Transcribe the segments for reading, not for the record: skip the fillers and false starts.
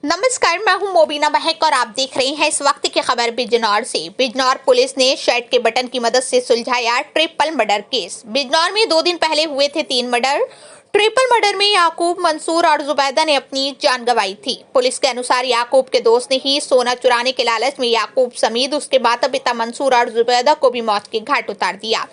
नमस्कार, मैं हूं मोबिना महक और आप देख रहे हैं इस वक्त की खबर बिजनौर से। बिजनौर पुलिस ने शर्ट के बटन की मदद से सुलझाया ट्रिपल मर्डर केस। बिजनौर में 2 दिन पहले हुए थे 3 मर्डर। ट्रिपल मर्डर में याकूब, मंसूर और जुबैदा ने अपनी जान गंवाई थी। पुलिस के अनुसार याकूब के दोस्त ने ही सोना चुराने के लालच में याकूब समेत उसके माता पिता मंसूर और जुबैदा को भी मौत के घाट उतार दिया।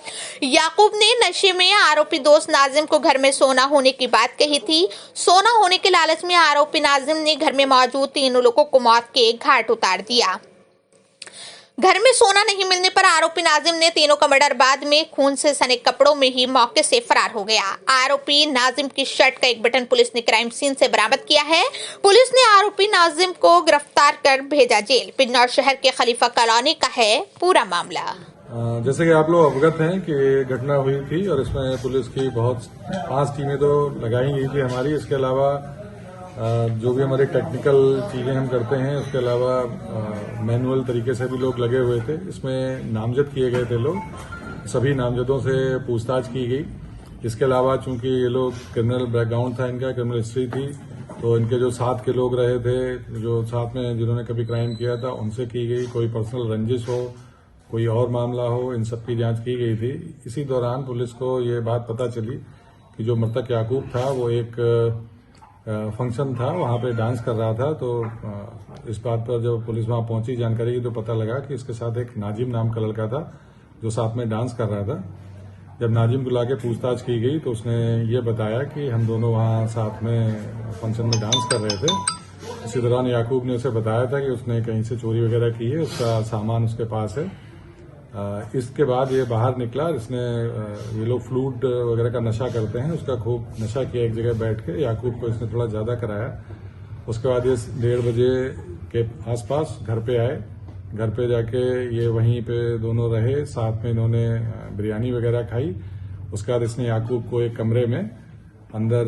याकूब ने नशे में आरोपी दोस्त नाजिम को घर में सोना होने की बात कही थी। सोना होने के लालच में आरोपी नाजिम ने घर में मौजूद 3 लोगों को मौत के घाट उतार दिया। घर में सोना नहीं मिलने पर आरोपी नाजिम ने तीनों का मर्डर बाद में खून से सने कपड़ों में ही मौके से फरार हो गया। आरोपी नाजिम की शर्ट का एक बटन पुलिस ने क्राइम सीन से बरामद किया है। पुलिस ने आरोपी नाजिम को गिरफ्तार कर भेजा जेल। बिजनौर शहर के खलीफा कॉलोनी का है पूरा मामला। जैसे कि आप लोग अवगत हैं कि घटना हुई थी और इसमें पुलिस की 5 टीमें तो लगाई गई थी हमारी। इसके अलावा जो भी हमारे टेक्निकल चीजें हम करते हैं उसके अलावा मैनुअल तरीके से भी लोग लगे हुए थे। इसमें नामजद किए गए थे लोग, सभी नामजदों से पूछताछ की गई। इसके अलावा चूंकि ये लोग क्रिमिनल बैकग्राउंड था, इनका क्रिमिनल हिस्ट्री थी, तो इनके जो साथ के लोग रहे थे, जो साथ में जिन्होंने कभी क्राइम किया था, उनसे की गई। कोई पर्सनल रंजिश हो, कोई और मामला हो, इन सब की जांच की गई थी। इसी दौरान पुलिस को ये बात पता चली कि जो मृतक याकूब था वो एक फंक्शन था, वहां पे डांस कर रहा था। तो इस बात पर जब पुलिस वहां पहुंची जानकारी की तो पता लगा कि इसके साथ एक नाजिम नाम का लड़का था जो साथ में डांस कर रहा था। जब नाजिम को लाके पूछताछ की गई तो उसने ये बताया कि हम दोनों वहां साथ में फंक्शन में डांस कर रहे थे। इसी दौरान याकूब ने उसे बताया था कि उसने कहीं से चोरी वगैरह की है, उसका सामान उसके पास है। इसके बाद ये बाहर निकला। इसने ये लोग फ्लूड वगैरह का नशा करते हैं, उसका खूब नशा किया एक जगह बैठ के। याकूब को इसने थोड़ा ज्यादा कराया। उसके बाद ये 1:30 बजे के आसपास घर पे आए। घर पे जाके ये वहीं पे दोनों रहे, साथ में इन्होंने बिरयानी वगैरह खाई। उसके बाद इसने याकूब को एक कमरे में अंदर,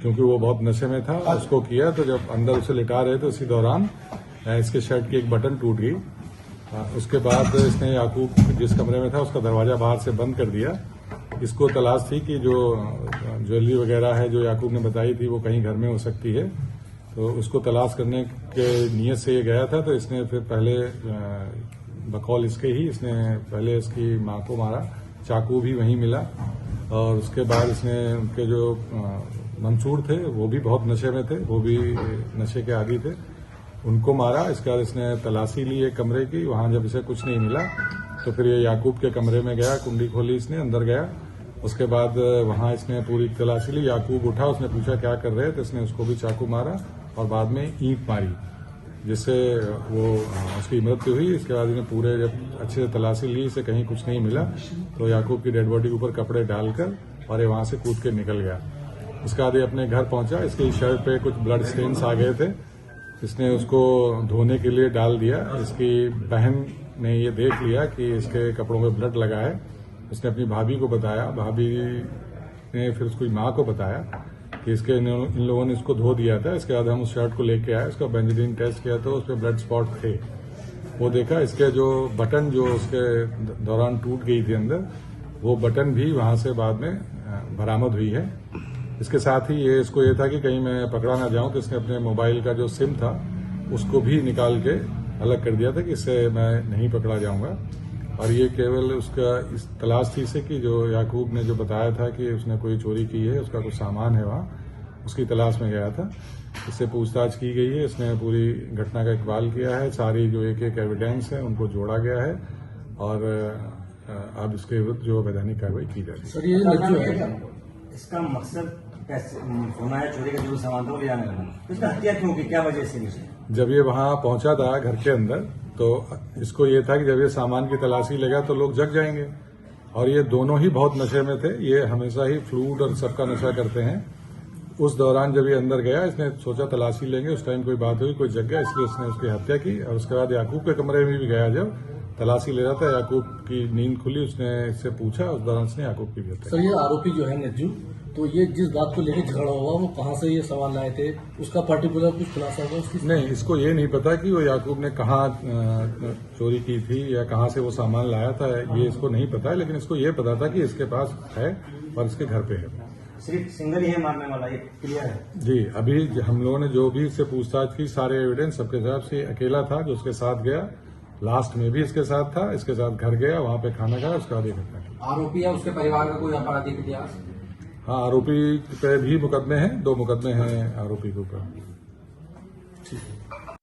क्योंकि वो बहुत नशे में था, उसको किया। तो जब अंदर उसे लिटा रहे थे उसी दौरान इसके शर्ट की एक बटन टूट गई। उसके बाद इसने याकूब जिस कमरे में था उसका दरवाजा बाहर से बंद कर दिया। इसको तलाश थी कि जो ज्वेलरी वगैरह है जो याकूब ने बताई थी वो कहीं घर में हो सकती है, तो उसको तलाश करने के नियत से ये गया था। तो इसने फिर पहले बकौल इसके ही इसने पहले इसकी मां को मारा। चाकू भी वहीं मिला। और उसके बाद इसने उनके जो मंसूर थे वो भी बहुत नशे में थे, वो भी नशे के आदी थे, उनको मारा। इसके बाद इसने तलाशी ली एक कमरे की। वहां जब इसे कुछ नहीं मिला तो फिर ये याकूब के कमरे में गया, कुंडी खोली, इसने अंदर गया। उसके बाद वहां इसने पूरी तलाशी ली। याकूब उठा, उसने पूछा क्या कर रहे हैं, तो इसने उसको भी चाकू मारा और बाद में ईंट मारी, जिससे वो उसकी मृत्यु हुई। इसके बाद इन्हें पूरे जब अच्छे से तलाशी ली, इसे कहीं कुछ नहीं मिला, तो याकूब की डेड बॉडी के ऊपर कपड़े डालकर और ये वहां से कूद के निकल गया। इसके बाद ये अपने घर पहुंचा। इसकी शर्ट पे कुछ ब्लड स्टेन्स आ गए थे, इसने उसको धोने के लिए डाल दिया। इसकी बहन ने ये देख लिया कि इसके कपड़ों में ब्लड लगा है। उसने अपनी भाभी को बताया। भाभी ने फिर उसकी माँ को बताया कि इन लोगों ने इसको धो दिया था। इसके बाद हम उस शर्ट को लेके आए, उसका बेंजीन टेस्ट किया तो उस पर ब्लड स्पॉट थे। वो देखा, इसके जो बटन जो उसके दौरान टूट गई थी अंदर, वो बटन भी वहां से बाद में बरामद हुई है। इसके साथ ही इसको ये था कि कहीं मैं पकड़ा ना जाऊं, तो इसने अपने मोबाइल का जो सिम था उसको भी निकाल के अलग कर दिया था कि इससे मैं नहीं पकड़ा जाऊंगा। और ये केवल उसका इस तलाश थी से कि जो याकूब ने जो बताया था कि उसने कोई चोरी की है, उसका कुछ सामान है वहां, उसकी तलाश में गया था। इससे पूछताछ की गई है। इसने पूरी घटना का इकबाल किया है। सारी जो एक एविडेंस है उनको जोड़ा गया है और अब इसके विरुद्ध जो वैधानिक कार्रवाई की जाएगी। सर ये जो है इसका मकसद पैसे सोना या चोरी का जो सामान था वो ले जाने लगा, तो इसका हत्या क्यों की, क्या वजह से? जब ये वहां पहुंचा था घर के अंदर, तो इसको ये था कि जब ये सामान की तलाशी लेगा तो लोग जग जाएंगे। और ये दोनों ही बहुत नशे में थे। ये हमेशा ही फ्लूड और सबका नशा करते हैं। उस दौरान जब ये अंदर गया, इसने सोचा तलाशी लेंगे, उस टाइम कोई बात हुई, कोई जग गया, इसलिए उसने उसकी हत्या की। और उसके बाद याकूब के कमरे में भी गया, जब तलाशी ले रहा था, याकूब की नींद खुली, उसने इससे पूछा, उस दौरान उसने याकूब की भी हत्या। सर ये आरोपी जो है नज्जू, तो ये जिस बात को लेकर झगड़ा हुआ वो कहाँ से ये सामान लाए थे, उसका पर्टिकुलर कुछ खुलासा हुआ उसकी? नहीं, इसको ये नहीं पता कि वो याकूब ने कहाँ चोरी की थी या कहाँ से वो सामान लाया था, ये इसको नहीं पता है। लेकिन इसको ये पता था कि इसके पास है और इसके घर पे है। सिर्फ सिंगल ही है मारने वाला, ये क्लियर है? जी, अभी हम लोगों ने जो भी इससे पूछताछ की, सारे एविडेंस सबके हिसाब से अकेला था जो उसके साथ गया, लास्ट में भी इसके साथ था, इसके साथ घर गया, वहां पे खाना खाया, उसके बाद ये घटना की। आरोपी है उसके परिवार का कोई आपराधिक इतिहास? हाँ, आरोपी पे भी मुकदमे हैं, 2 मुकदमे हैं आरोपी के ऊपर।